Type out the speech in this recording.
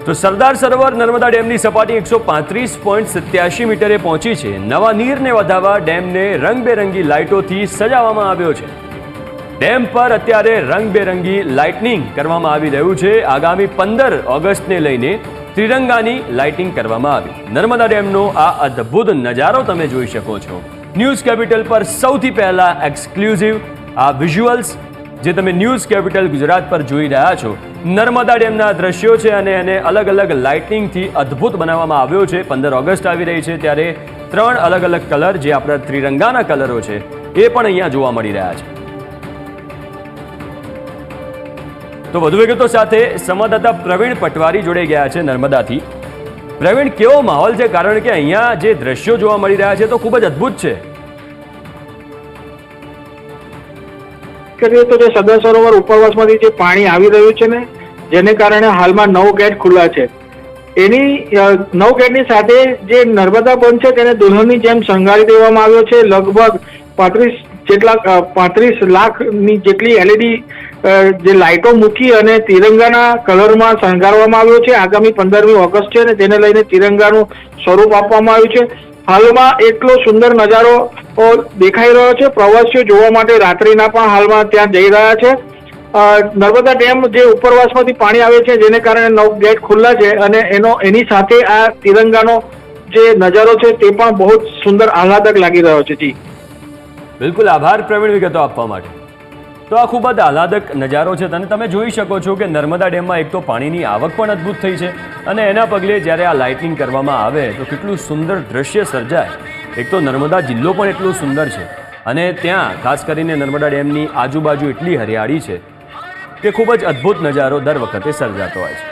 તો સરદાર સરોવર નર્મદા ડેમની સપાટી 135.87 મીટરે પહોંચી છે। નવા નીરને વધાવવા ડેમને રંગબેરંગી લાઇટોથી સજાવવામાં આવ્યો છે। ડેમ પર અત્યારે રંગબેરંગી લાઇટનિંગ કરવામાં આવી રહ્યું છે। આગામી 15 ઓગસ્ટને લઈને ત્રિરંગાની લાઇટિંગ કરવામાં આવી। નર્મદા ડેમનો આ અદ્ભુત નજારો તમે જોઈ શકો છો। ન્યૂઝ કેપિટલ પર સૌથી પહેલા એક્સક્લુઝિવ આ વિઝ્યુઅલ્સ જે તમે ન્યૂઝ કેપિટલ ગુજરાત પર જોઈ રહ્યા છો, નર્મદા ડેમના દ્રશ્યો છે અને એને અલગ અલગ લાઇટિંગથી અદ્ભુત બનાવવામાં આવ્યો છે। 15 ઓગસ્ટ આવી રહી છે ત્યારે 3 અલગ અલગ કલર જે આપણા ત્રિરંગાના કલરો છે એ પણ અહીંયા જોવા મળી રહ્યા છે। તો વધુ વિગતો સાથે સંવાદદાતા પ્રવીણ પટવારી જોડે ગયા છે નર્મદાથી। પ્રવીણ, કેવો માહોલ છે? કારણ કે અહીંયા જે દ્રશ્યો જોવા મળી રહ્યા છે તો ખૂબ જ અદ્ભુત છે। કરીએ તો જે સરદાર સરોવર ઉપરવાસમાંથી જે પાણી આવી રહ્યું છે ને, જેને કારણે હાલમાં 9 ગેટ ખુલ્લા છે। એની 9 ગેટની સાથે જે નર્મદા બંધ છે તેને દુલ્હનની જેમ શણગારી દેવામાં આવ્યો છે। લગભગ 35 લાખની જેટલી LED જે લાઇટો મૂકી અને તિરંગાના કલરમાં શણગારવામાં આવ્યો છે। આગામી 15મી ઓગસ્ટ છે ને તેને લઈને તિરંગાનું સ્વરૂપ આપવામાં આવ્યું છે। હાલમાં એટલો સુંદર નજારો દેખાઈ રહ્યો છે। પ્રવાસીઓ જોવા માટે રાત્રિના પણ હાલમાં ત્યાં જઈ રહ્યા છે। નર્મદા ડેમ જે ઉપરવાસમાંથી પાણી આવે છે જેને કારણે 9 ગેટ ખુલ્લા છે અને એની સાથે આ તિરંગાનો જે નજારો છે તે પણ બહુ સુંદર આહલાદક લાગી રહ્યો છે। જી બિલકુલ, આભાર પ્રવીણ વિગતો આપવા માટે। તો આ ખૂબ જ આહલાદક નજારો છે અને તમે જોઈ શકો છો કે નર્મદા ડેમમાં એક તો પાણીની આવક પણ અદ્ભુત થઈ છે અને એના પગલે જ્યારે આ લાઇટિંગ કરવામાં આવે તો કેટલું સુંદર દ્રશ્ય સર્જાય। એક તો નર્મદા જિલ્લો પણ એટલું સુંદર છે અને ત્યાં ખાસ કરીને નર્મદા ડેમની આજુબાજુ એટલી હરિયાળી છે કે ખૂબ જ અદ્ભુત નજારો દર વખતે સર્જાતો હોય છે।